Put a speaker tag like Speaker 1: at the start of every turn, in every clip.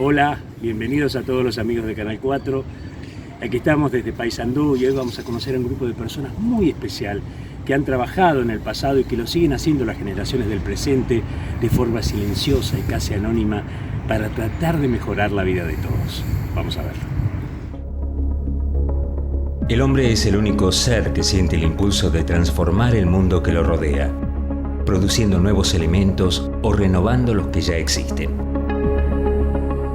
Speaker 1: Hola, bienvenidos a todos los amigos de Canal 4. Aquí estamos desde Paysandú y hoy vamos a conocer a un grupo de personas muy especial que han trabajado en el pasado y que lo siguen haciendo las generaciones del presente de forma silenciosa y casi anónima para tratar de mejorar la vida de todos. Vamos a verlo.
Speaker 2: El hombre es el único ser que siente el impulso de transformar el mundo que lo rodea, produciendo nuevos elementos o renovando los que ya existen.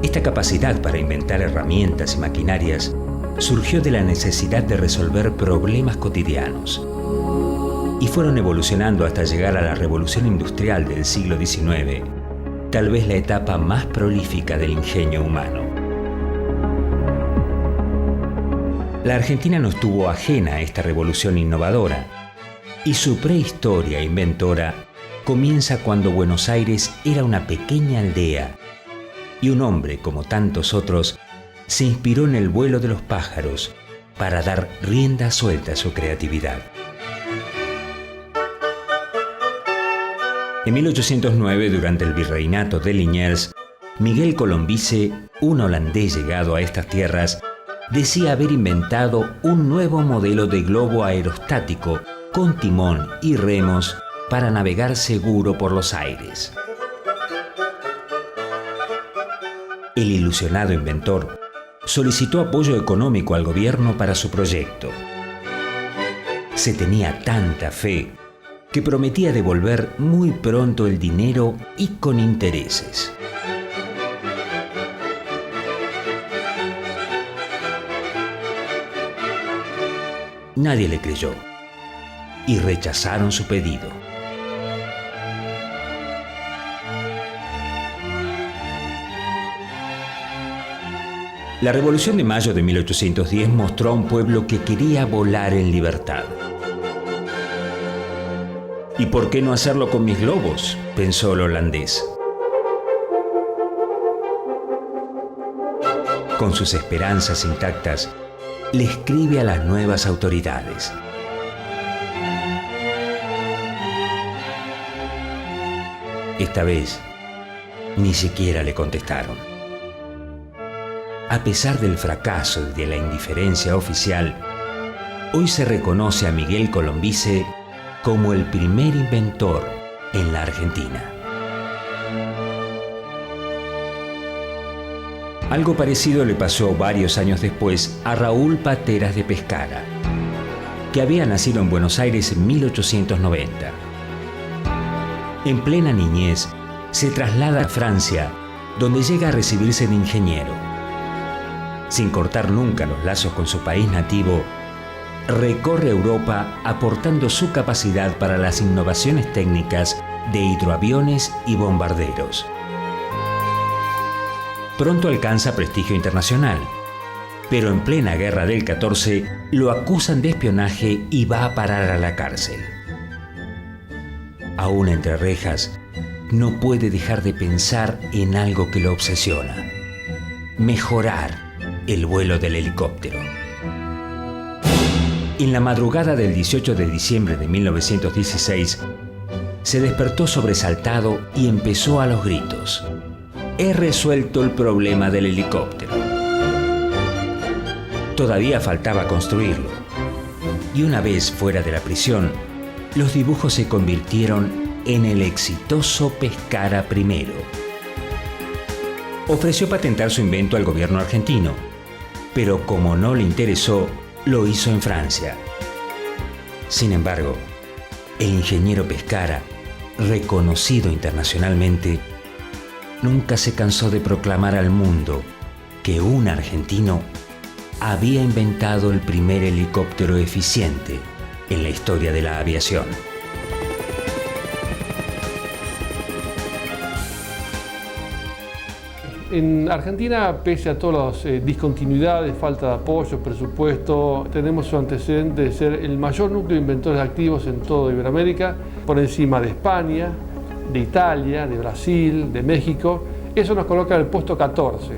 Speaker 2: Esta capacidad para inventar herramientas y maquinarias surgió de la necesidad de resolver problemas cotidianos y fueron evolucionando hasta llegar a la revolución industrial del siglo XIX, tal vez la etapa más prolífica del ingenio humano. La Argentina no estuvo ajena a esta revolución innovadora y su prehistoria inventora comienza cuando Buenos Aires era una pequeña aldea y un hombre, como tantos otros, se inspiró en el vuelo de los pájaros para dar rienda suelta a su creatividad. En 1809, durante el virreinato de Liniers, Miguel Colombice, un holandés llegado a estas tierras, decía haber inventado un nuevo modelo de globo aerostático con timón y remos para navegar seguro por los aires. El ilusionado inventor solicitó apoyo económico al gobierno para su proyecto. Se tenía tanta fe que prometía devolver muy pronto el dinero y con intereses. Nadie le creyó y rechazaron su pedido. La Revolución de Mayo de 1810 mostró a un pueblo que quería volar en libertad. ¿Y por qué no hacerlo con mis globos?, pensó el holandés. Con sus esperanzas intactas, le escribe a las nuevas autoridades. Esta vez, ni siquiera le contestaron. A pesar del fracaso y de la indiferencia oficial, hoy se reconoce a Miguel Colombice como el primer inventor en la Argentina. Algo parecido le pasó varios años después a Raúl Pateras de Pescara, que había nacido en Buenos Aires en 1890. En plena niñez, se traslada a Francia, donde llega a recibirse de ingeniero. Sin cortar nunca los lazos con su país nativo, recorre Europa aportando su capacidad para las innovaciones técnicas de hidroaviones y bombarderos. Pronto alcanza prestigio internacional, pero en plena guerra del 14 lo acusan de espionaje y va a parar a la cárcel. Aún entre rejas, no puede dejar de pensar en algo que lo obsesiona: mejorar el vuelo del helicóptero. En la madrugada del 18 de diciembre de 1916, se despertó sobresaltado y empezó a los gritos: «He resuelto el problema del helicóptero». Todavía faltaba construirlo, y una vez fuera de la prisión, los dibujos se convirtieron en el exitoso Pescara I. Ofreció patentar su invento al gobierno argentino, pero como no le interesó, lo hizo en Francia. Sin embargo, el ingeniero Pescara, reconocido internacionalmente, nunca se cansó de proclamar al mundo que un argentino había inventado el primer helicóptero eficiente en la historia de la aviación.
Speaker 3: En Argentina, pese a todas las discontinuidades, falta de apoyo, presupuesto, tenemos su antecedente de ser el mayor núcleo de inventores activos en toda Iberoamérica, por encima de España, de Italia, de Brasil, de México. Eso nos coloca en el puesto 14.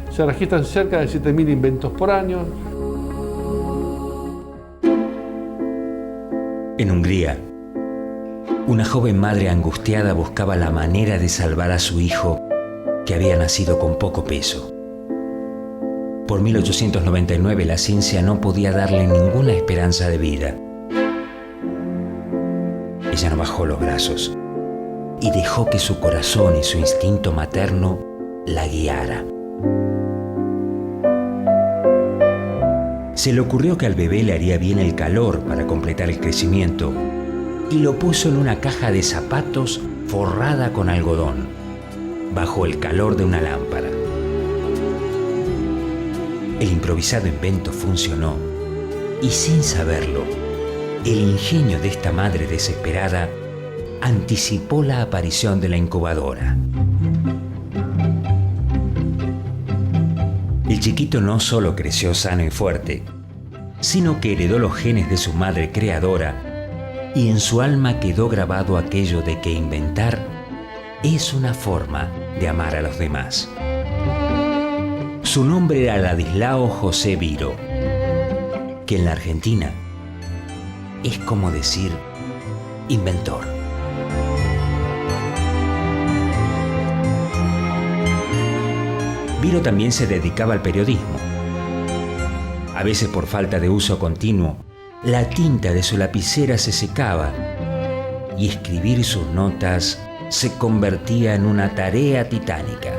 Speaker 3: Se registran cerca de 7.000 inventos por año.
Speaker 2: En Hungría, una joven madre angustiada buscaba la manera de salvar a su hijo que había nacido con poco peso. Por 1899 la ciencia no podía darle ninguna esperanza de vida. Ella no bajó los brazos y dejó que su corazón y su instinto materno la guiara. Se le ocurrió que al bebé le haría bien el calor para completar el crecimiento y lo puso en una caja de zapatos forrada con algodón, bajo el calor de una lámpara. El improvisado invento funcionó y, sin saberlo, el ingenio de esta madre desesperada anticipó la aparición de la incubadora. El chiquito no solo creció sano y fuerte, sino que heredó los genes de su madre creadora y en su alma quedó grabado aquello de que inventar es una forma de amar a los demás. Su nombre era Ladislao José Viro, que en la Argentina es como decir inventor. Viro también se dedicaba al periodismo. A veces, por falta de uso continuo, la tinta de su lapicera se secaba y escribir sus notas se convertía en una tarea titánica.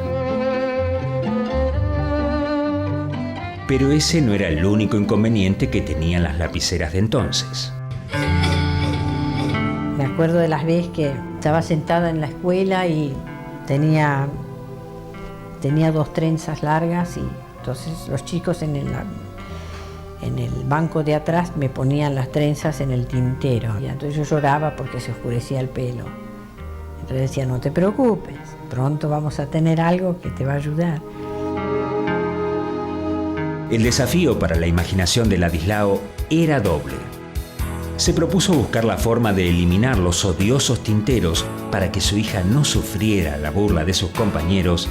Speaker 2: Pero ese no era el único inconveniente que tenían las lapiceras de entonces.
Speaker 4: Me acuerdo de las veces que estaba sentada en la escuela y tenía 2 trenzas largas, y entonces los chicos en el banco de atrás me ponían las trenzas en el tintero. Y entonces yo lloraba porque se oscurecía el pelo. Entonces decía, no te preocupes, pronto vamos a tener algo que te va a ayudar.
Speaker 2: El desafío para la imaginación de Ladislao era doble. Se propuso buscar la forma de eliminar los odiosos tinteros para que su hija no sufriera la burla de sus compañeros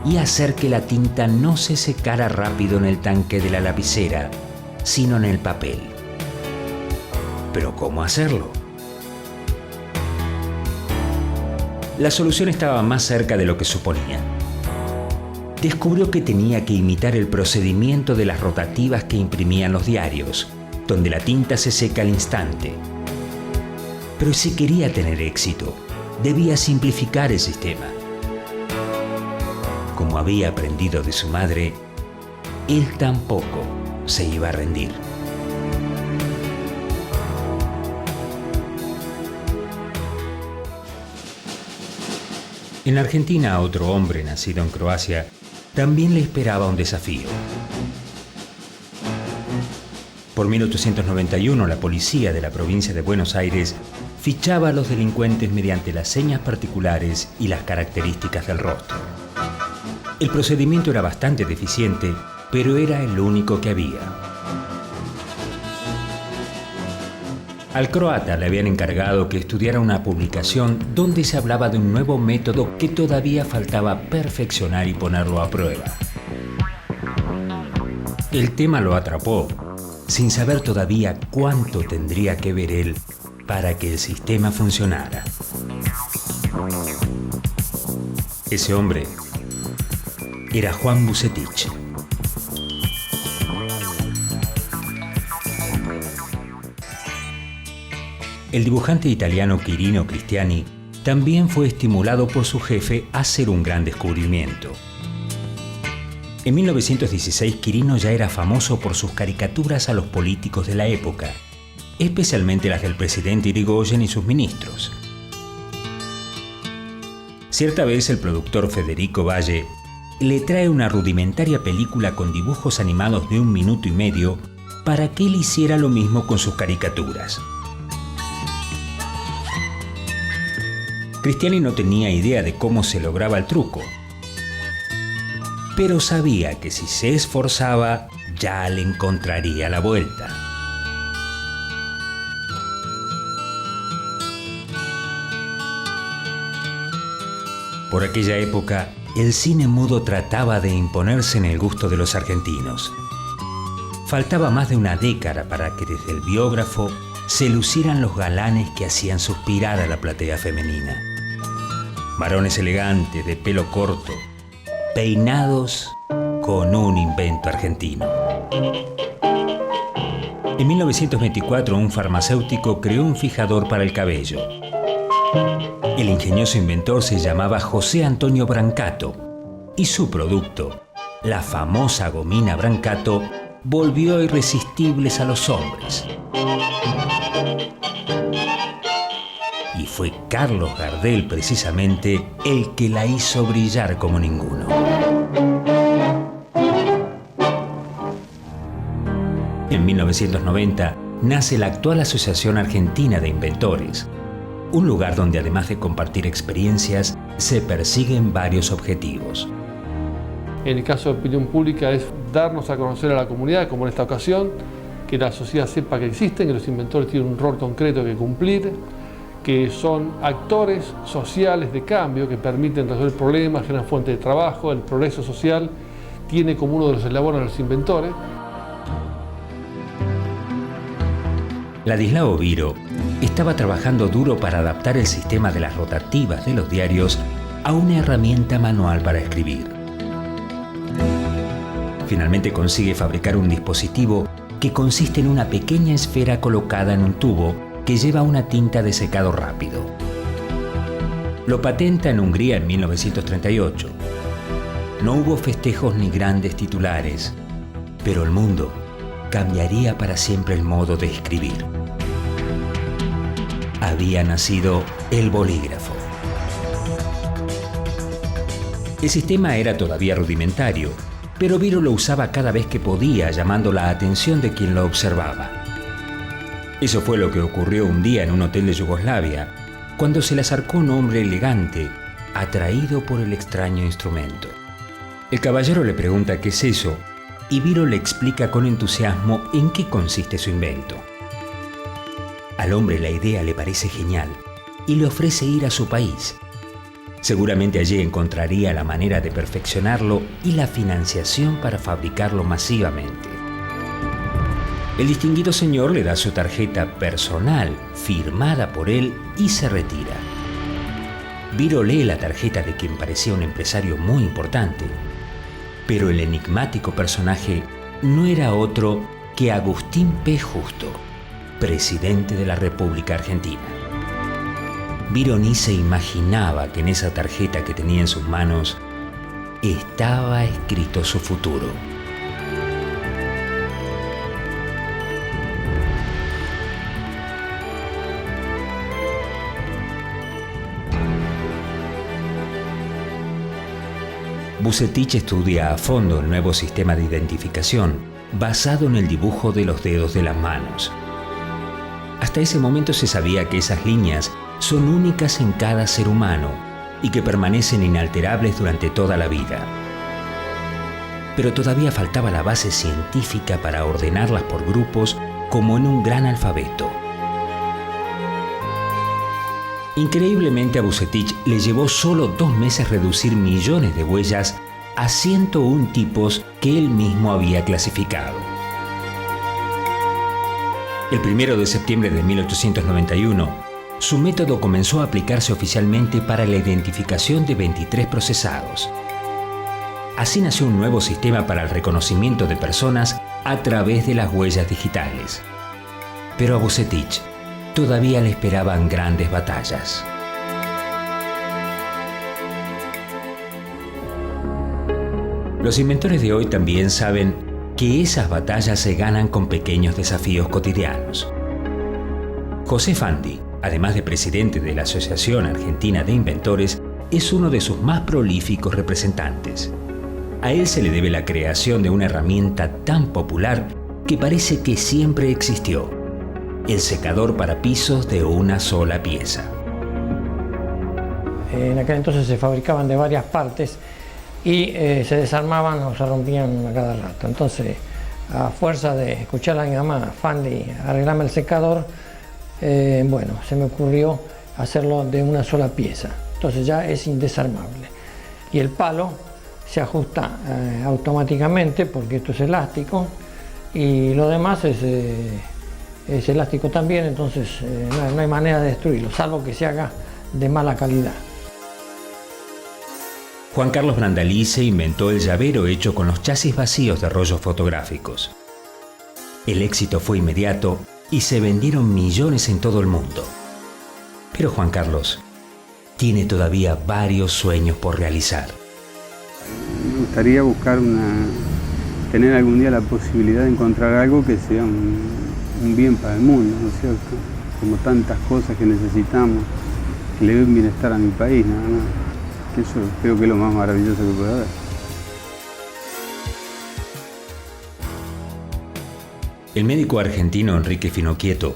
Speaker 2: y hacer que la tinta no se secara rápido en el tanque de la lapicera, sino en el papel. ¿Pero cómo hacerlo? La solución estaba más cerca de lo que suponía. Descubrió que tenía que imitar el procedimiento de las rotativas que imprimían los diarios, donde la tinta se seca al instante. Pero si quería tener éxito, debía simplificar el sistema. Como había aprendido de su madre, él tampoco se iba a rendir. En la Argentina, otro hombre nacido en Croacia también le esperaba un desafío. Por 1891, la policía de la provincia de Buenos Aires fichaba a los delincuentes mediante las señas particulares y las características del rostro. El procedimiento era bastante deficiente, pero era el único que había. Al croata le habían encargado que estudiara una publicación donde se hablaba de un nuevo método que todavía faltaba perfeccionar y ponerlo a prueba. El tema lo atrapó, sin saber todavía cuánto tendría que ver él para que el sistema funcionara. Ese hombre era Juan Bucetich. El dibujante italiano Quirino Cristiani también fue estimulado por su jefe a hacer un gran descubrimiento. En 1916, Quirino ya era famoso por sus caricaturas a los políticos de la época, especialmente las del presidente Irigoyen y sus ministros. Cierta vez el productor Federico Valle le trae una rudimentaria película con dibujos animados de 1 minuto y medio para que él hiciera lo mismo con sus caricaturas. Cristiani no tenía idea de cómo se lograba el truco, pero sabía que si se esforzaba ya le encontraría la vuelta. Por aquella época, el cine mudo trataba de imponerse en el gusto de los argentinos. Faltaba más de una década para que desde el biógrafo se lucieran los galanes que hacían suspirar a la platea femenina. Varones elegantes, de pelo corto, peinados con un invento argentino. En 1924, un farmacéutico creó un fijador para el cabello. El ingenioso inventor se llamaba José Antonio Brancato y su producto, la famosa gomina Brancato, volvió irresistibles a los hombres. Y fue Carlos Gardel, precisamente, el que la hizo brillar como ninguno. En 1990 nace la actual Asociación Argentina de Inventores, un lugar donde además de compartir experiencias, se persiguen varios objetivos.
Speaker 3: En el caso de opinión pública es darnos a conocer a la comunidad, como en esta ocasión, que la sociedad sepa que existen, que los inventores tienen un rol concreto que cumplir, que son actores sociales de cambio que permiten resolver problemas, generan fuentes de trabajo. El progreso social tiene como uno de los eslabones a los inventores.
Speaker 2: Ladislao Viro estaba trabajando duro para adaptar el sistema de las rotativas de los diarios a una herramienta manual para escribir. Finalmente consigue fabricar un dispositivo que consiste en una pequeña esfera colocada en un tubo que lleva una tinta de secado rápido. Lo patenta en Hungría en 1938. No hubo festejos ni grandes titulares, pero el mundo cambiaría para siempre el modo de escribir. Había nacido el bolígrafo. El sistema era todavía rudimentario, pero Viro lo usaba cada vez que podía, llamando la atención de quien lo observaba. Eso fue lo que ocurrió un día en un hotel de Yugoslavia, cuando se le acercó un hombre elegante, atraído por el extraño instrumento. El caballero le pregunta qué es eso, y Viro le explica con entusiasmo en qué consiste su invento. Al hombre la idea le parece genial y le ofrece ir a su país. Seguramente allí encontraría la manera de perfeccionarlo y la financiación para fabricarlo masivamente. El distinguido señor le da su tarjeta personal, firmada por él, y se retira. Viro lee la tarjeta de quien parecía un empresario muy importante, pero el enigmático personaje no era otro que Agustín P. Justo, presidente de la República Argentina. Viro ni se imaginaba que en esa tarjeta que tenía en sus manos estaba escrito su futuro. Vucetich estudia a fondo el nuevo sistema de identificación basado en el dibujo de los dedos de las manos. Hasta ese momento se sabía que esas líneas son únicas en cada ser humano y que permanecen inalterables durante toda la vida. Pero todavía faltaba la base científica para ordenarlas por grupos como en un gran alfabeto. Increíblemente a Vucetich le llevó solo 2 meses reducir millones de huellas a 101 tipos que él mismo había clasificado. El 1 de septiembre de 1891, su método comenzó a aplicarse oficialmente para la identificación de 23 procesados. Así nació un nuevo sistema para el reconocimiento de personas a través de las huellas digitales. Pero a Vucetich todavía le esperaban grandes batallas. Los inventores de hoy también saben que esas batallas se ganan con pequeños desafíos cotidianos. José Fandi, además de presidente de la Asociación Argentina de Inventores, es uno de sus más prolíficos representantes. A él se le debe la creación de una herramienta tan popular que parece que siempre existió: el secador para pisos de una sola pieza.
Speaker 5: En aquel entonces se fabricaban de varias partes y se desarmaban o se rompían a cada rato. Entonces, a fuerza de escuchar a mi mamá, Fandi, arreglame el secador, bueno, se me ocurrió hacerlo de una sola pieza. Entonces ya es indesarmable. Y el palo se ajusta automáticamente porque esto es elástico y lo demás es elástico también, entonces no hay manera de destruirlo, salvo que se haga de mala calidad.
Speaker 2: Juan Carlos Brandalize inventó el llavero hecho con los chasis vacíos de rollos fotográficos. El éxito fue inmediato y se vendieron millones en todo el mundo. Pero Juan Carlos tiene todavía varios sueños por realizar.
Speaker 6: Me gustaría tener algún día la posibilidad de encontrar algo que sea un bien para el mundo, ¿no es cierto? Como tantas cosas que necesitamos, que le den bienestar a mi país, nada más. Eso creo que es lo más maravilloso que puede haber.
Speaker 2: El médico argentino Enrique Finocchieto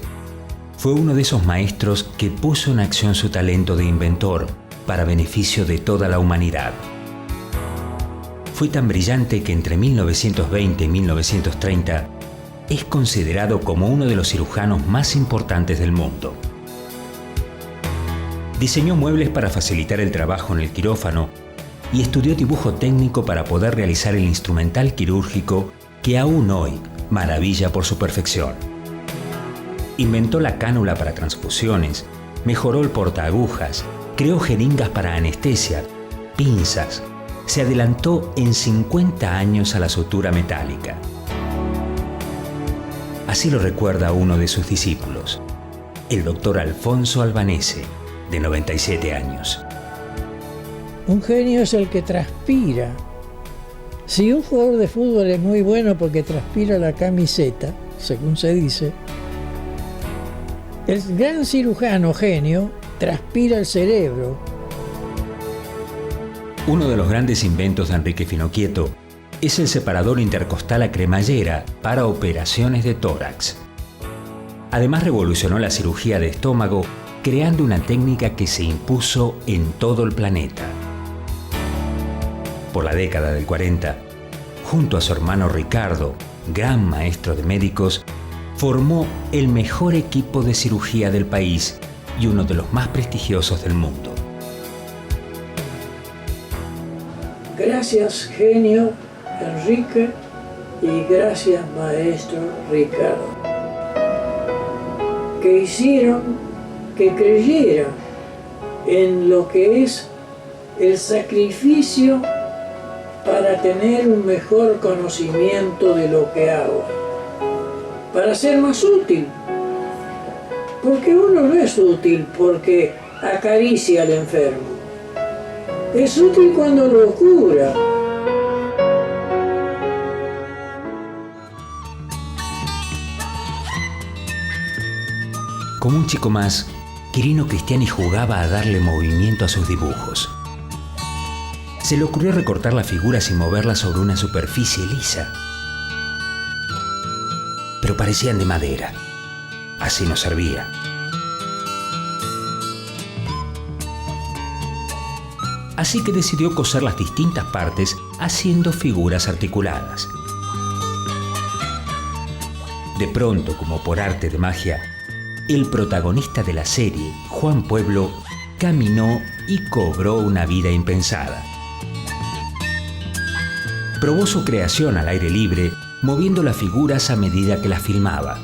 Speaker 2: fue uno de esos maestros que puso en acción su talento de inventor para beneficio de toda la humanidad. Fue tan brillante que entre 1920 y 1930 es considerado como uno de los cirujanos más importantes del mundo. Diseñó muebles para facilitar el trabajo en el quirófano y estudió dibujo técnico para poder realizar el instrumental quirúrgico que aún hoy maravilla por su perfección. Inventó la cánula para transfusiones, mejoró el portaagujas, creó jeringas para anestesia, pinzas. Se adelantó en 50 años a la sutura metálica. Así lo recuerda uno de sus discípulos, el doctor Alfonso Albanese, de 97 años.
Speaker 7: Un genio es el que transpira. Si un jugador de fútbol es muy bueno porque transpira la camiseta, según se dice, el gran cirujano genio transpira el cerebro.
Speaker 2: Uno de los grandes inventos de Enrique Finocchieto es el separador intercostal a cremallera para operaciones de tórax. Además revolucionó la cirugía de estómago creando una técnica que se impuso en todo el planeta. Por la década del 40, junto a su hermano Ricardo, gran maestro de médicos, formó el mejor equipo de cirugía del país y uno de los más prestigiosos del mundo.
Speaker 7: Gracias, genio Enrique, y gracias, maestro Ricardo, que creyeran en lo que es el sacrificio para tener un mejor conocimiento de lo que hago, para ser más útil. Porque uno no es útil porque acaricia al enfermo. Es útil cuando lo cura.
Speaker 2: Como un chico más, Quirino Cristiani jugaba a darle movimiento a sus dibujos. Se le ocurrió recortar la figura sin moverla sobre una superficie lisa. Pero parecían de madera. Así no servía. Así que decidió coser las distintas partes haciendo figuras articuladas. De pronto, como por arte de magia, el protagonista de la serie, Juan Pueblo, caminó y cobró una vida impensada. Probó su creación al aire libre, moviendo las figuras a medida que las filmaba.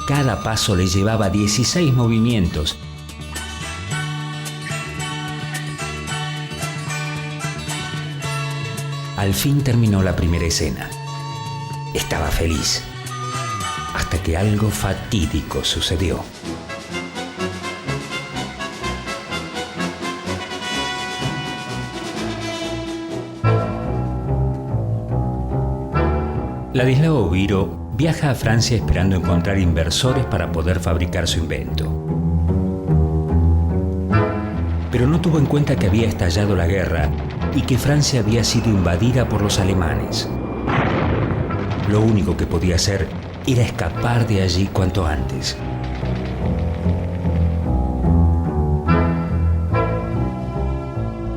Speaker 2: Cada paso le llevaba 16 movimientos. Al fin terminó la primera escena. Estaba feliz. Hasta que algo fatídico sucedió. Ladislao Oviro viaja a Francia esperando encontrar inversores para poder fabricar su invento. Pero no tuvo en cuenta que había estallado la guerra y que Francia había sido invadida por los alemanes. Lo único que podía hacer era escapar de allí cuanto antes.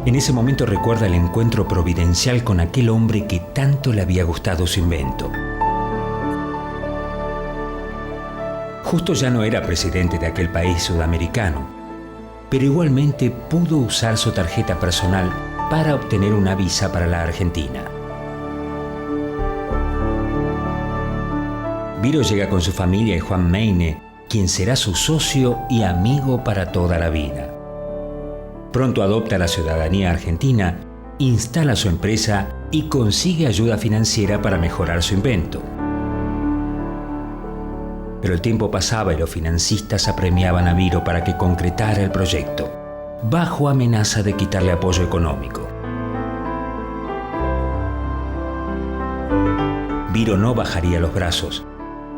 Speaker 2: En ese momento recuerda el encuentro providencial con aquel hombre que tanto le había gustado su invento. Justo ya no era presidente de aquel país sudamericano, pero igualmente pudo usar su tarjeta personal para obtener una visa para la Argentina. Viro llega con su familia y Juan Meine, quien será su socio y amigo para toda la vida. Pronto adopta la ciudadanía argentina instala su empresa y consigue ayuda financiera para mejorar su invento. Pero el tiempo pasaba y los financistas apremiaban a Viro para que concretara el proyecto, bajo amenaza de quitarle apoyo económico. Viro no bajaría los brazos,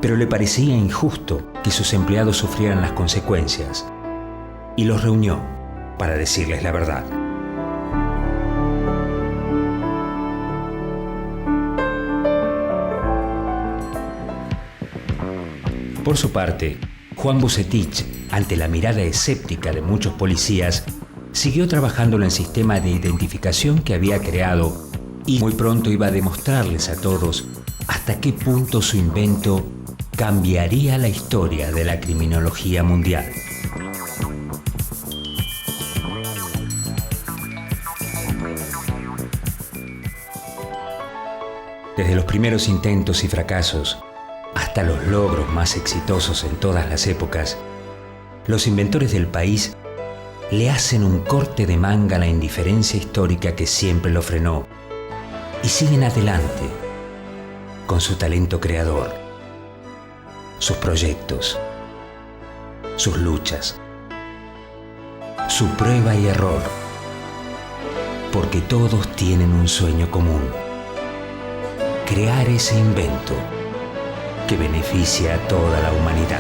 Speaker 2: pero le parecía injusto que sus empleados sufrieran las consecuencias, y los reunió para decirles la verdad. Por su parte, Juan Bucetich, ante la mirada escéptica de muchos policías, siguió trabajando en el sistema de identificación que había creado y muy pronto iba a demostrarles a todos hasta qué punto su invento cambiaría la historia de la criminología mundial. Desde los primeros intentos y fracasos hasta los logros más exitosos en todas las épocas, los inventores del país le hacen un corte de manga a la indiferencia histórica que siempre lo frenó y siguen adelante con su talento creador, sus proyectos, sus luchas, su prueba y error, porque todos tienen un sueño común: crear ese invento que beneficia a toda la humanidad.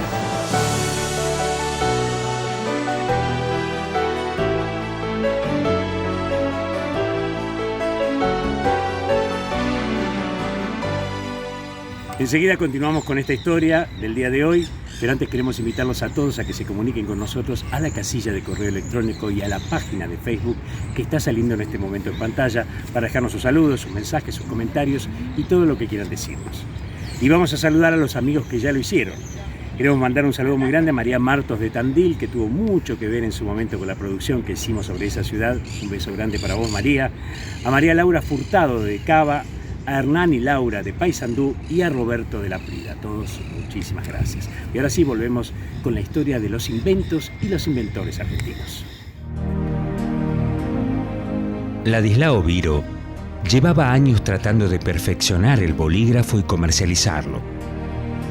Speaker 1: Enseguida continuamos con esta historia del día de hoy, pero antes queremos invitarlos a todos a que se comuniquen con nosotros a la casilla de correo electrónico y a la página de Facebook que está saliendo en este momento en pantalla para dejarnos sus saludos, sus mensajes, sus comentarios y todo lo que quieran decirnos. Y vamos a saludar a los amigos que ya lo hicieron. Queremos mandar un saludo muy grande a María Martos de Tandil, que tuvo mucho que ver en su momento con la producción que hicimos sobre esa ciudad. Un beso grande para vos, María. A María Laura Furtado de Cava, a Hernán y Laura de Paysandú y a Roberto de la Prida. A todos, muchísimas gracias. Y ahora sí volvemos con la historia de los inventos y los inventores argentinos.
Speaker 2: Ladislao Viro llevaba años tratando de perfeccionar el bolígrafo y comercializarlo,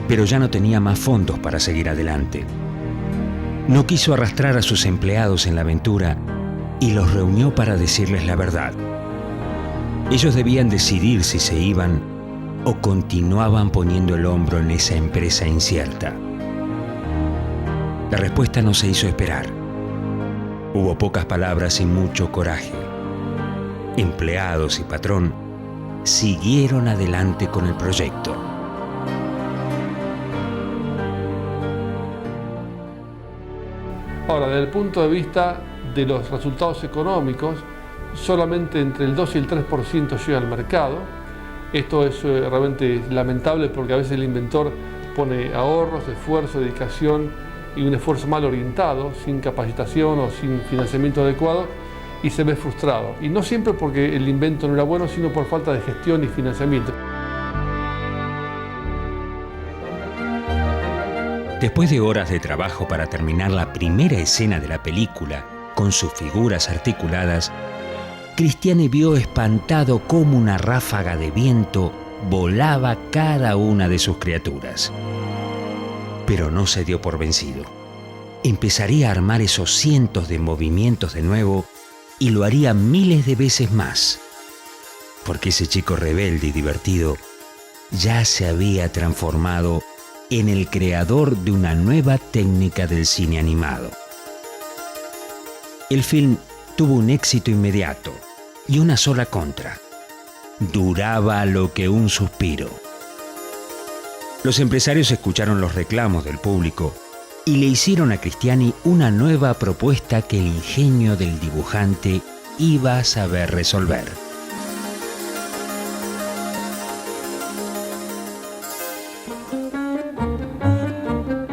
Speaker 2: pero ya no tenía más fondos para seguir adelante. No quiso arrastrar a sus empleados en la aventura y los reunió para decirles la verdad. Ellos debían decidir si se iban o continuaban poniendo el hombro en esa empresa incierta. La respuesta no se hizo esperar. Hubo pocas palabras y mucho coraje. Empleados y patrón siguieron adelante con el proyecto.
Speaker 3: Ahora, desde el punto de vista de los resultados económicos, solamente entre el 2 y el 3% llega al mercado. Esto es realmente lamentable porque a veces el inventor pone ahorros, esfuerzo, dedicación y un esfuerzo mal orientado, sin capacitación o sin financiamiento adecuado, y se ve frustrado. Y no siempre porque el invento no era bueno, sino por falta de gestión y financiamiento.
Speaker 2: Después de horas de trabajo para terminar la primera escena de la película, con sus figuras articuladas, Cristiani vio espantado cómo una ráfaga de viento volaba cada una de sus criaturas. Pero no se dio por vencido. Empezaría a armar esos cientos de movimientos de nuevo y lo haría miles de veces más, porque ese chico rebelde y divertido ya se había transformado en el creador de una nueva técnica del cine animado. El film tuvo un éxito inmediato y una sola contra: duraba lo que un suspiro. Los empresarios escucharon los reclamos del público y le hicieron a Cristiani una nueva propuesta que el ingenio del dibujante iba a saber resolver.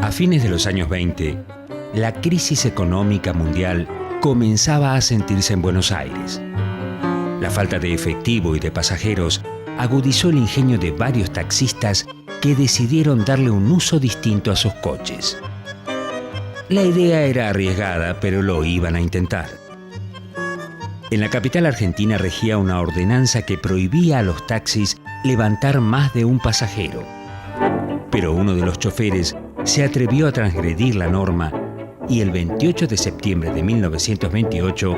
Speaker 2: A fines de los años 20, la crisis económica mundial comenzaba a sentirse en Buenos Aires. La falta de efectivo y de pasajeros agudizó el ingenio de varios taxistas que decidieron darle un uso distinto a sus coches. La idea era arriesgada, pero lo iban a intentar. En la capital argentina regía una ordenanza que prohibía a los taxis levantar más de un pasajero. Pero uno de los choferes se atrevió a transgredir la norma y el 28 de septiembre de 1928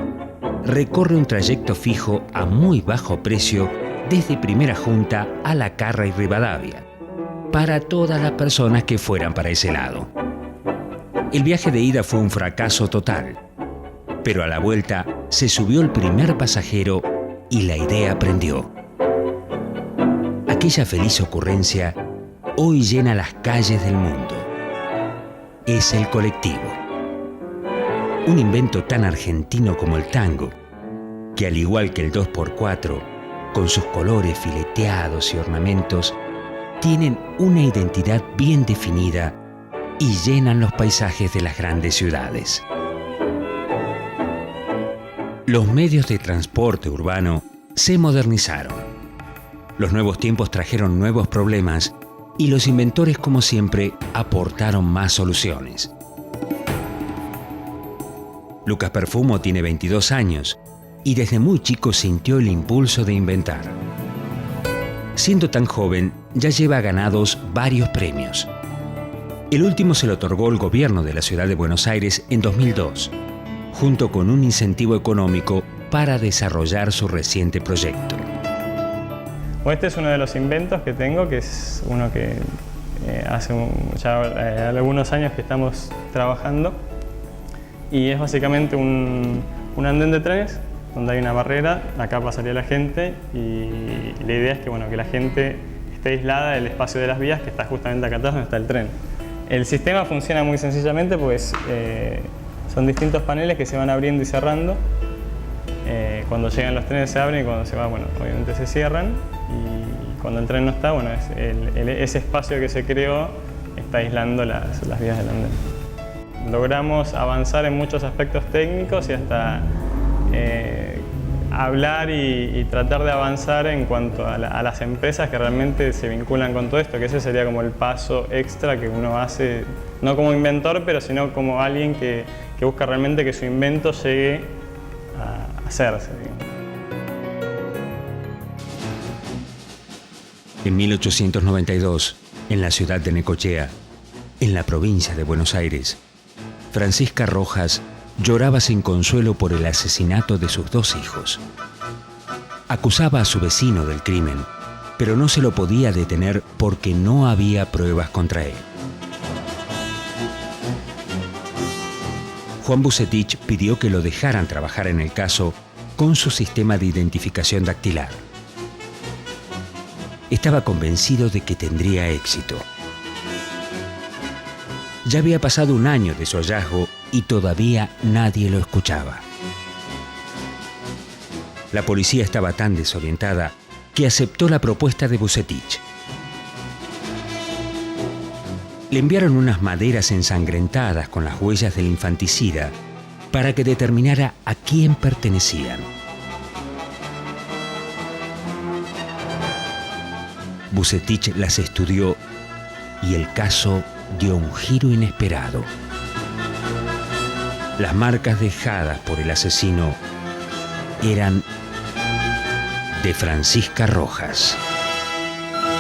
Speaker 2: recorre un trayecto fijo a muy bajo precio desde Primera Junta a La Carra y Rivadavia, para todas las personas que fueran para ese lado. El viaje de ida fue un fracaso total, pero a la vuelta se subió el primer pasajero y la idea prendió. Aquella feliz ocurrencia hoy llena las calles del mundo. Es el colectivo. Un invento tan argentino como el tango, que al igual que el 2x4, con sus colores fileteados y ornamentos, tienen una identidad bien definida y llenan los paisajes de las grandes ciudades. Los medios de transporte urbano se modernizaron. Los nuevos tiempos trajeron nuevos problemas y los inventores, como siempre, aportaron más soluciones. Lucas Perfumo tiene 22 años y desde muy chico sintió el impulso de inventar. Siendo tan joven, ya lleva ganados varios premios. El último se lo otorgó el gobierno de la ciudad de Buenos Aires en 2002, junto con un incentivo económico para desarrollar su reciente proyecto.
Speaker 8: Este es uno de los inventos que tengo, que es uno que hace ya algunos años que estamos trabajando, y es básicamente un andén de trenes donde hay una barrera. Acá pasaría la gente y la idea es que, que la gente esté aislada del espacio de las vías, que está justamente acá atrás donde está el tren. El sistema funciona muy sencillamente, pues son distintos paneles que se van abriendo y cerrando. Cuando llegan los trenes se abren y cuando se va, obviamente se cierran. Y cuando el tren no está, ese espacio que se creó está aislando las vías del andén. Logramos avanzar en muchos aspectos técnicos y hasta hablar y tratar de avanzar en cuanto a las empresas que realmente se vinculan con todo esto, que ese sería como el paso extra que uno hace, no como inventor, pero sino como alguien que busca realmente que su invento llegue a hacerse, digamos.
Speaker 2: En 1892, en la ciudad de Necochea, en la provincia de Buenos Aires, Francisca Rojas lloraba sin consuelo por el asesinato de sus 2 hijos. Acusaba a su vecino del crimen, pero no se lo podía detener porque no había pruebas contra él. Juan Bucetich pidió que lo dejaran trabajar en el caso con su sistema de identificación dactilar. Estaba convencido de que tendría éxito. Ya había pasado un año de su hallazgo y todavía nadie lo escuchaba. La policía estaba tan desorientada que aceptó la propuesta de Bucetich. Le enviaron unas maderas ensangrentadas con las huellas del infanticida para que determinara a quién pertenecían. Bucetich las estudió y el caso dio un giro inesperado. Las marcas dejadas por el asesino eran de Francisca Rojas,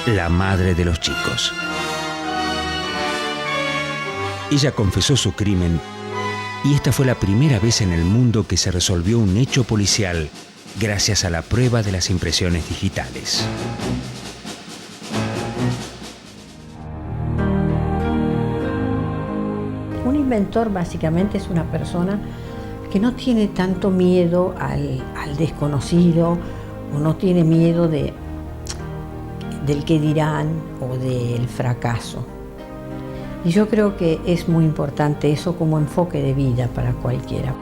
Speaker 2: la madre de los chicos. Ella confesó su crimen y esta fue la primera vez en el mundo que se resolvió un hecho policial gracias a la prueba de las impresiones digitales.
Speaker 4: Un inventor básicamente es una persona que no tiene tanto miedo al desconocido o no tiene miedo del que dirán o del fracaso. Y yo creo que es muy importante eso como enfoque de vida para cualquiera.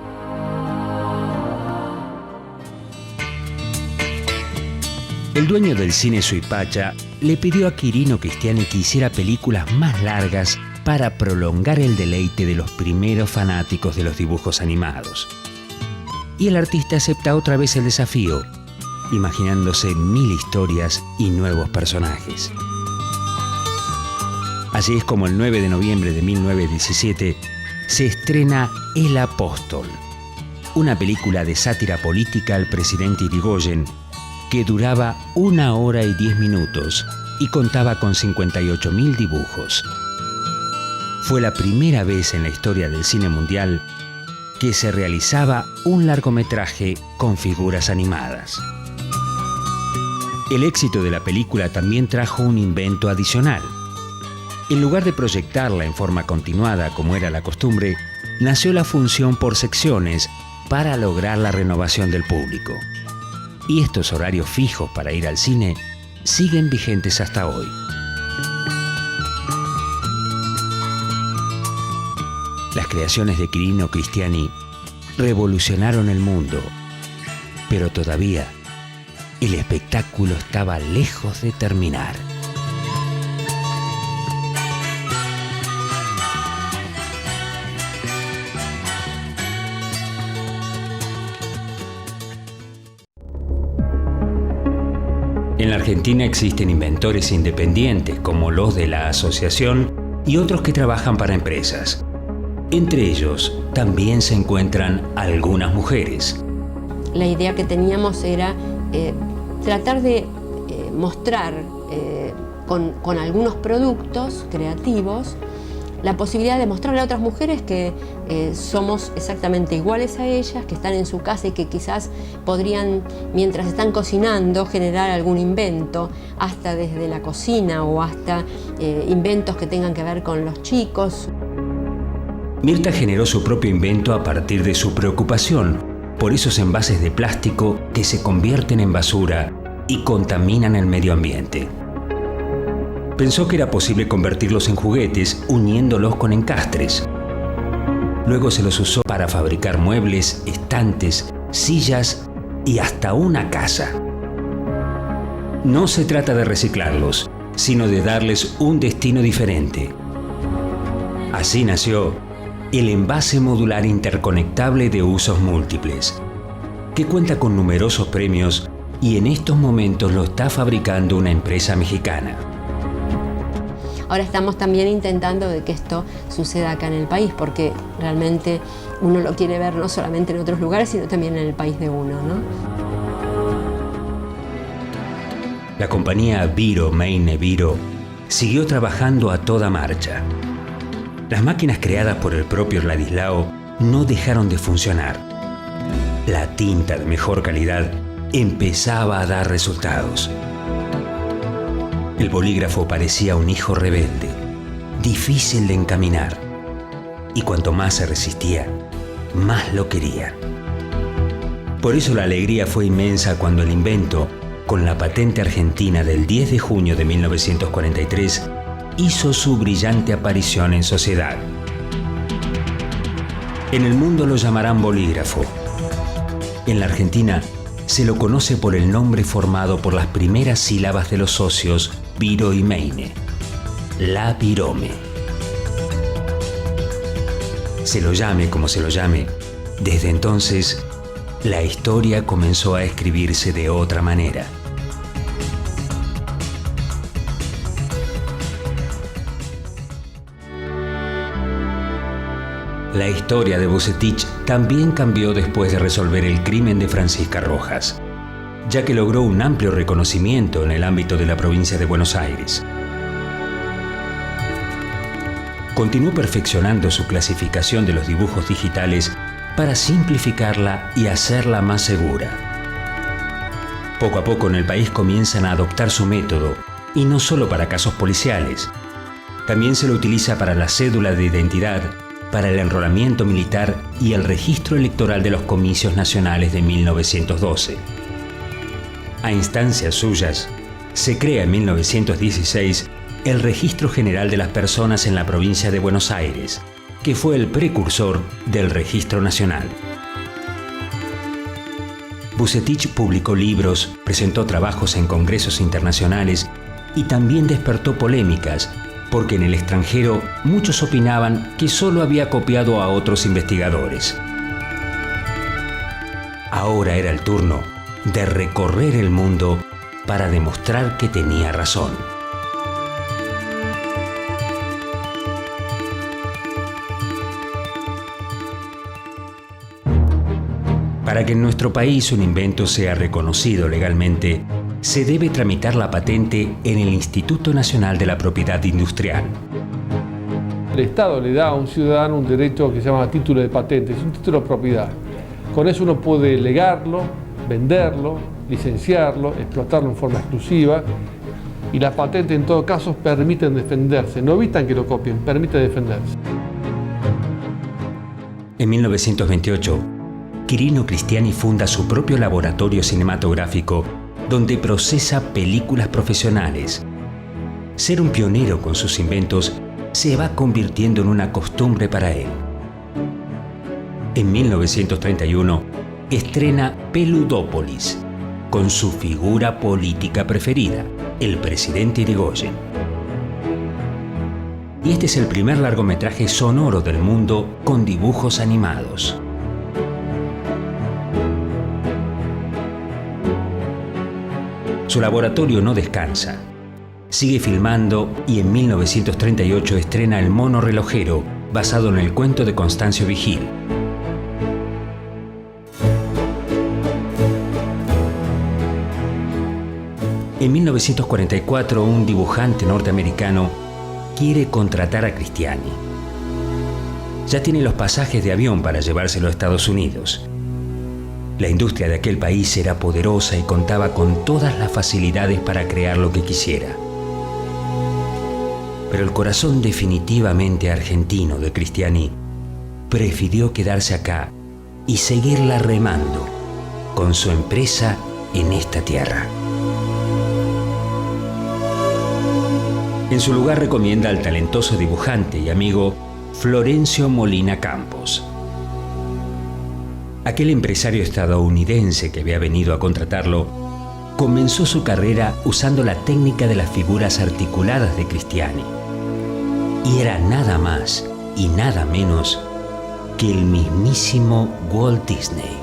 Speaker 2: El dueño del cine Suipacha le pidió a Quirino Cristiani que hiciera películas más largas para prolongar el deleite de los primeros fanáticos de los dibujos animados. Y el artista acepta otra vez el desafío, imaginándose 1000 historias y nuevos personajes. Así es como el 9 de noviembre de 1917 se estrena El Apóstol, una película de sátira política al presidente Irigoyen que duraba 1 hora y 10 minutos y contaba con 58.000 dibujos. Fue la primera vez en la historia del cine mundial que se realizaba un largometraje con figuras animadas. El éxito de la película también trajo un invento adicional. En lugar de proyectarla en forma continuada como era la costumbre, nació la función por secciones para lograr la renovación del público. Y estos horarios fijos para ir al cine siguen vigentes hasta hoy. Las creaciones de Quirino Cristiani revolucionaron el mundo, pero todavía el espectáculo estaba lejos de terminar. En la Argentina existen inventores independientes como los de la asociación y otros que trabajan para empresas. Entre ellos también se encuentran algunas mujeres.
Speaker 9: La idea que teníamos era tratar de mostrar con algunos productos creativos la posibilidad de mostrarle a otras mujeres que somos exactamente iguales a ellas, que están en su casa y que quizás podrían, mientras están cocinando, generar algún invento, hasta desde la cocina o hasta inventos que tengan que ver con los chicos.
Speaker 2: Mirta generó su propio invento a partir de su preocupación por esos envases de plástico que se convierten en basura y contaminan el medio ambiente. Pensó que era posible convertirlos en juguetes uniéndolos con encastres. Luego se los usó para fabricar muebles, estantes, sillas y hasta una casa. No se trata de reciclarlos, sino de darles un destino diferente. Así nació el envase modular interconectable de usos múltiples, que cuenta con numerosos premios y en estos momentos lo está fabricando una empresa mexicana.
Speaker 9: Ahora estamos también intentando de que esto suceda acá en el país, porque realmente uno lo quiere ver no solamente en otros lugares, sino también en el país de uno, ¿no?
Speaker 2: La compañía Viro Meine Viro siguió trabajando a toda marcha. Las máquinas creadas por el propio Ladislao no dejaron de funcionar. La tinta de mejor calidad empezaba a dar resultados. El bolígrafo parecía un hijo rebelde, difícil de encaminar, y cuanto más se resistía, más lo quería. Por eso la alegría fue inmensa cuando el invento, con la patente argentina del 10 de junio de 1943, hizo su brillante aparición en sociedad. En el mundo lo llamarán bolígrafo. En la Argentina se lo conoce por el nombre formado por las primeras sílabas de los socios Viro y Meine, la Virome. Se lo llame como se lo llame, desde entonces la historia comenzó a escribirse de otra manera. La historia de Vucetich también cambió después de resolver el crimen de Francisca Rojas, ya que logró un amplio reconocimiento en el ámbito de la provincia de Buenos Aires. Continuó perfeccionando su clasificación de los dibujos digitales para simplificarla y hacerla más segura. Poco a poco en el país comienzan a adoptar su método, y no solo para casos policiales. También se lo utiliza para la cédula de identidad, para el enrolamiento militar y el registro electoral de los comicios nacionales de 1912. A instancias suyas, se crea en 1916 el Registro General de las Personas en la provincia de Buenos Aires, que fue el precursor del Registro Nacional. Vucetich publicó libros, presentó trabajos en congresos internacionales y también despertó polémicas, porque en el extranjero muchos opinaban que solo había copiado a otros investigadores. Ahora era el turno de recorrer el mundo para demostrar que tenía razón. Para que en nuestro país un invento sea reconocido legalmente, se debe tramitar la patente en el Instituto Nacional de la Propiedad Industrial.
Speaker 3: El Estado le da a un ciudadano un derecho que se llama título de patente, es un título de propiedad. Con eso uno puede legarlo, venderlo, licenciarlo, explotarlo en forma exclusiva, y las patentes en todo caso permiten defenderse, no evitan que lo copien, permiten defenderse.
Speaker 2: En 1928, Quirino Cristiani funda su propio laboratorio cinematográfico donde procesa películas profesionales. Ser un pionero con sus inventos se va convirtiendo en una costumbre para él. En 1931 estrena Peludópolis, con su figura política preferida, el presidente Irigoyen. Y este es el primer largometraje sonoro del mundo con dibujos animados. Su laboratorio no descansa. Sigue filmando y en 1938 estrena El mono relojero, basado en el cuento de Constancio Vigil. En 1944, un dibujante norteamericano quiere contratar a Cristiani. Ya tiene los pasajes de avión para llevárselo a Estados Unidos. La industria de aquel país era poderosa y contaba con todas las facilidades para crear lo que quisiera. Pero el corazón definitivamente argentino de Cristiani prefirió quedarse acá y seguirla remando con su empresa en esta tierra. En su lugar recomienda al talentoso dibujante y amigo Florencio Molina Campos. Aquel empresario estadounidense que había venido a contratarlo comenzó su carrera usando la técnica de las figuras articuladas de Cristiani. Y era nada más y nada menos que el mismísimo Walt Disney.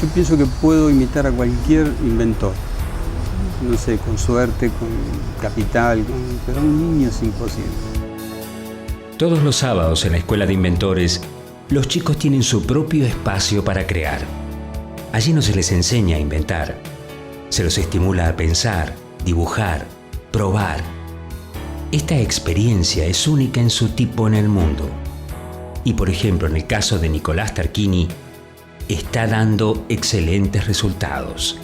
Speaker 6: Yo pienso que puedo imitar a cualquier inventor. No sé, con suerte, con capital, pero un niño es imposible.
Speaker 2: Todos los sábados en la Escuela de Inventores, los chicos tienen su propio espacio para crear. Allí no se les enseña a inventar. Se los estimula a pensar, dibujar, probar. Esta experiencia es única en su tipo en el mundo. Y por ejemplo, en el caso de Nicolás Tarquini, está dando excelentes resultados.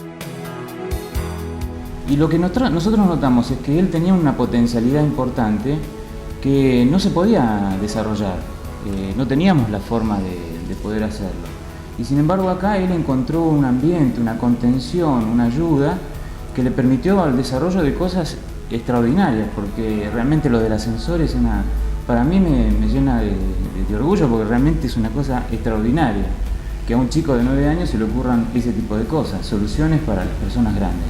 Speaker 10: Y lo que nosotros notamos es que él tenía una potencialidad importante que no se podía desarrollar. No teníamos la forma de poder hacerlo. Y sin embargo acá él encontró un ambiente, una contención, una ayuda que le permitió al desarrollo de cosas extraordinarias, porque realmente lo del ascensor es para mí me llena de orgullo, porque realmente es una cosa extraordinaria. Que a un chico de 9 años se le ocurran ese tipo de cosas, soluciones para las personas grandes.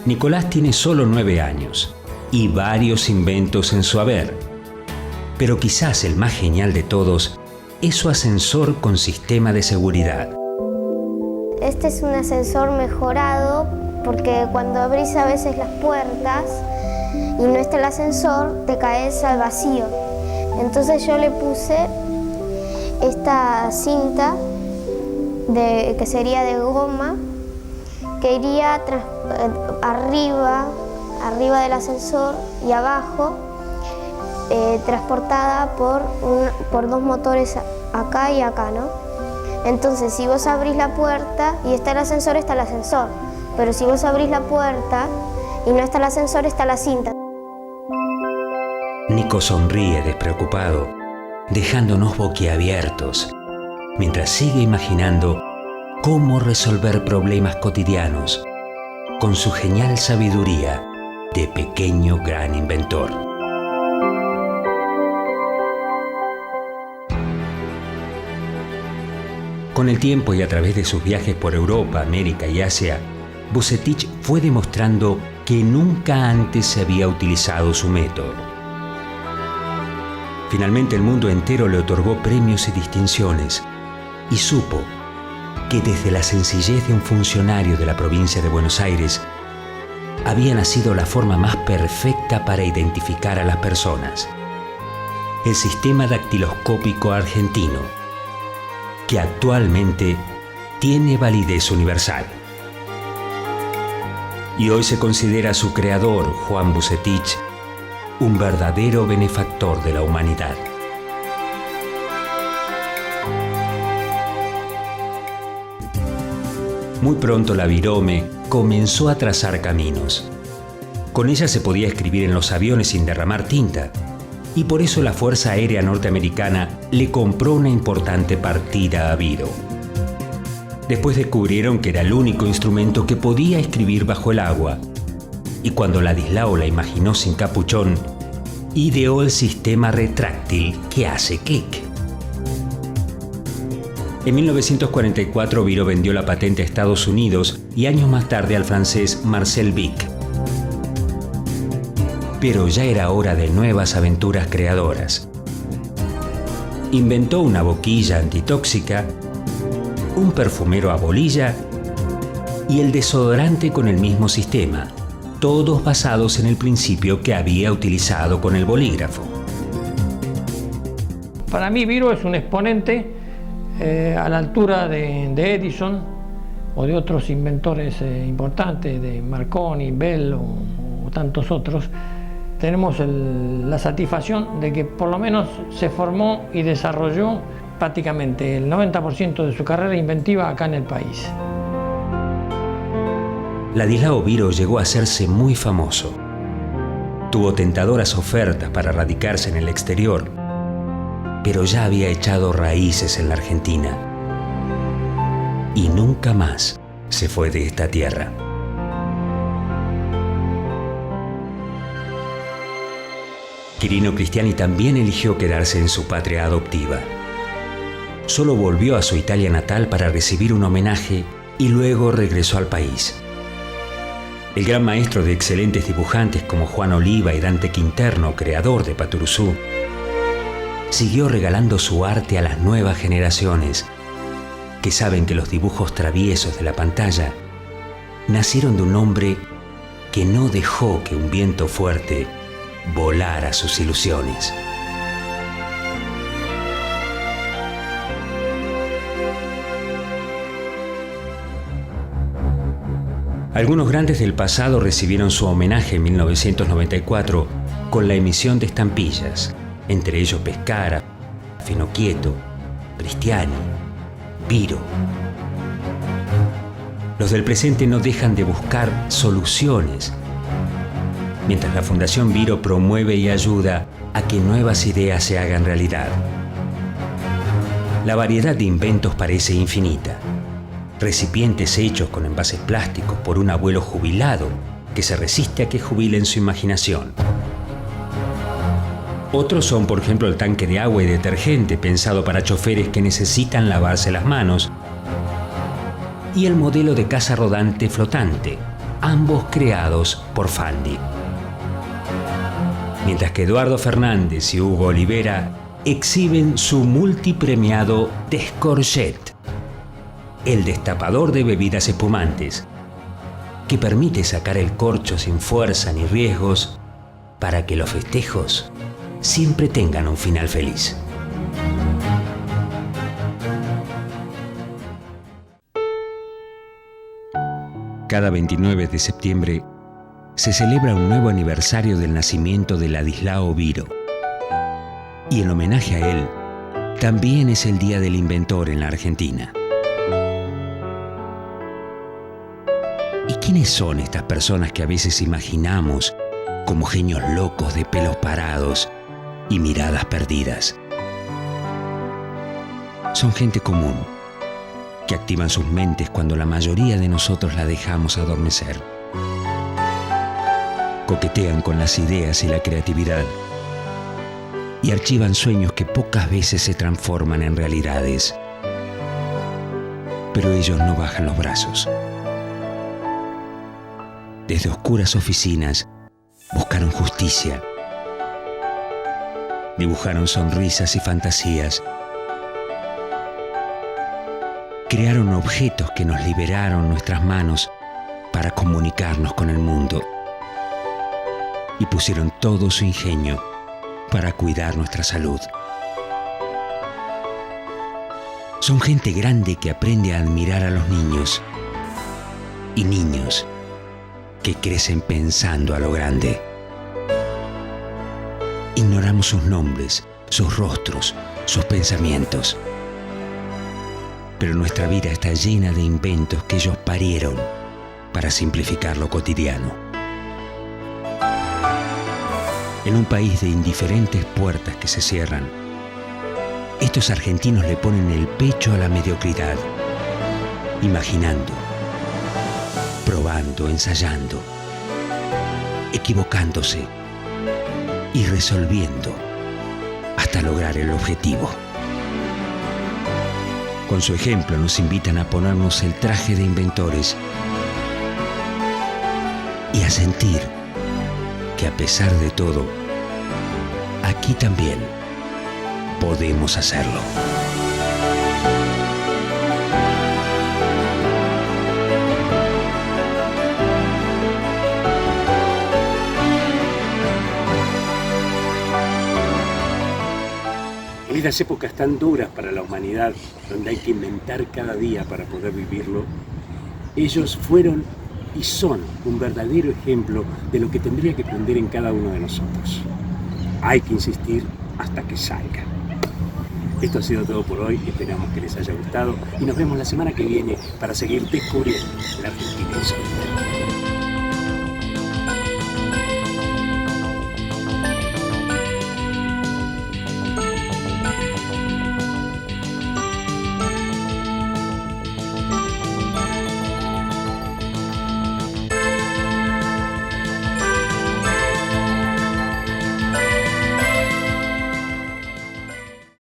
Speaker 2: Nicolás tiene solo 9 años y varios inventos en su haber. Pero quizás el más genial de todos es su ascensor con sistema de seguridad.
Speaker 11: Este es un ascensor mejorado porque cuando abrís a veces las puertas y no está el ascensor, te caes al vacío. Entonces yo le puse esta cinta que sería de goma, que iría arriba del ascensor y abajo, transportada por dos motores acá y acá, ¿no? Entonces, si vos abrís la puerta y está el ascensor, está el ascensor. Pero si vos abrís la puerta y no está el ascensor, está la cinta.
Speaker 2: Nico sonríe despreocupado, dejándonos boquiabiertos, mientras sigue imaginando cómo resolver problemas cotidianos con su genial sabiduría de pequeño gran inventor. Con el tiempo y a través de sus viajes por Europa, América y Asia, Vucetich fue demostrando que nunca antes se había utilizado su método. Finalmente el mundo entero le otorgó premios y distinciones y supo que desde la sencillez de un funcionario de la provincia de Buenos Aires había nacido la forma más perfecta para identificar a las personas, el sistema dactiloscópico argentino, que actualmente tiene validez universal. Y hoy se considera a su creador, Juan Bucetich, un verdadero benefactor de la humanidad. Muy pronto la virome comenzó a trazar caminos. Con ella se podía escribir en los aviones sin derramar tinta, y por eso la Fuerza Aérea Norteamericana le compró una importante partida a Biro. Después descubrieron que era el único instrumento que podía escribir bajo el agua, y cuando Ladislao la imaginó sin capuchón, ideó el sistema retráctil que hace clic. En 1944 Biro vendió la patente a Estados Unidos y años más tarde al francés Marcel Vic. Pero ya era hora de nuevas aventuras creadoras. Inventó una boquilla antitóxica, un perfumero a bolilla y el desodorante con el mismo sistema, todos basados en el principio que había utilizado con el bolígrafo.
Speaker 5: Para mí Biro es un exponente a la altura de Edison o de otros inventores importantes, de Marconi, Bell o tantos otros. Tenemos la satisfacción de que por lo menos se formó y desarrolló prácticamente el 90% de su carrera inventiva acá en el país.
Speaker 2: Ladislao Biro llegó a hacerse muy famoso. Tuvo tentadoras ofertas para radicarse en el exterior, pero ya había echado raíces en la Argentina y nunca más se fue de esta tierra. Quirino Cristiani también eligió quedarse en su patria adoptiva. Solo volvió a su Italia natal para recibir un homenaje y luego regresó al país. El gran maestro de excelentes dibujantes como Juan Oliva y Dante Quinterno, creador de Paturuzú, siguió regalando su arte a las nuevas generaciones, que saben que los dibujos traviesos de la pantalla nacieron de un hombre que no dejó que un viento fuerte volara sus ilusiones. Algunos grandes del pasado recibieron su homenaje en 1994 con la emisión de estampillas, entre ellos Pescara, Finocchieto, Cristiani, Biro. Los del presente no dejan de buscar soluciones, mientras la Fundación Biro promueve y ayuda a que nuevas ideas se hagan realidad. La variedad de inventos parece infinita. Recipientes hechos con envases plásticos por un abuelo jubilado que se resiste a que jubilen su imaginación. Otros son, por ejemplo, el tanque de agua y detergente pensado para choferes que necesitan lavarse las manos, y el modelo de casa rodante flotante, ambos creados por Fandi. Mientras que Eduardo Fernández y Hugo Olivera exhiben su multipremiado Descorchet, el destapador de bebidas espumantes, que permite sacar el corcho sin fuerza ni riesgos para que los festejos siempre tengan un final feliz. Cada 29 de septiembre se celebra un nuevo aniversario del nacimiento de Ladislao Biro. Y en homenaje a él, también es el Día del Inventor en la Argentina. ¿Y quiénes son estas personas que a veces imaginamos como genios locos de pelos parados y miradas perdidas? Son gente común, que activan sus mentes cuando la mayoría de nosotros la dejamos adormecer. Coquetean con las ideas y la creatividad y archivan sueños que pocas veces se transforman en realidades. Pero ellos no bajan los brazos. Desde oscuras oficinas buscaron justicia, dibujaron sonrisas y fantasías, crearon objetos que nos liberaron nuestras manos para comunicarnos con el mundo y pusieron todo su ingenio para cuidar nuestra salud. Son gente grande que aprende a admirar a los niños y niños que crecen pensando a lo grande. Ignoramos sus nombres, sus rostros, sus pensamientos. Pero nuestra vida está llena de inventos que ellos parieron para simplificar lo cotidiano. En un país de indiferentes puertas que se cierran, estos argentinos le ponen el pecho a la mediocridad, imaginando, probando, ensayando, equivocándose y resolviendo hasta lograr el objetivo. Con su ejemplo nos invitan a ponernos el traje de inventores y a sentir que a pesar de todo, aquí también podemos hacerlo.
Speaker 1: En estas épocas tan duras para la humanidad, donde hay que inventar cada día para poder vivirlo, ellos fueron y son un verdadero ejemplo de lo que tendría que aprender en cada uno de nosotros. Hay que insistir hasta que salga. Esto ha sido todo por hoy, esperamos que les haya gustado y nos vemos la semana que viene para seguir descubriendo la Argentina insólita.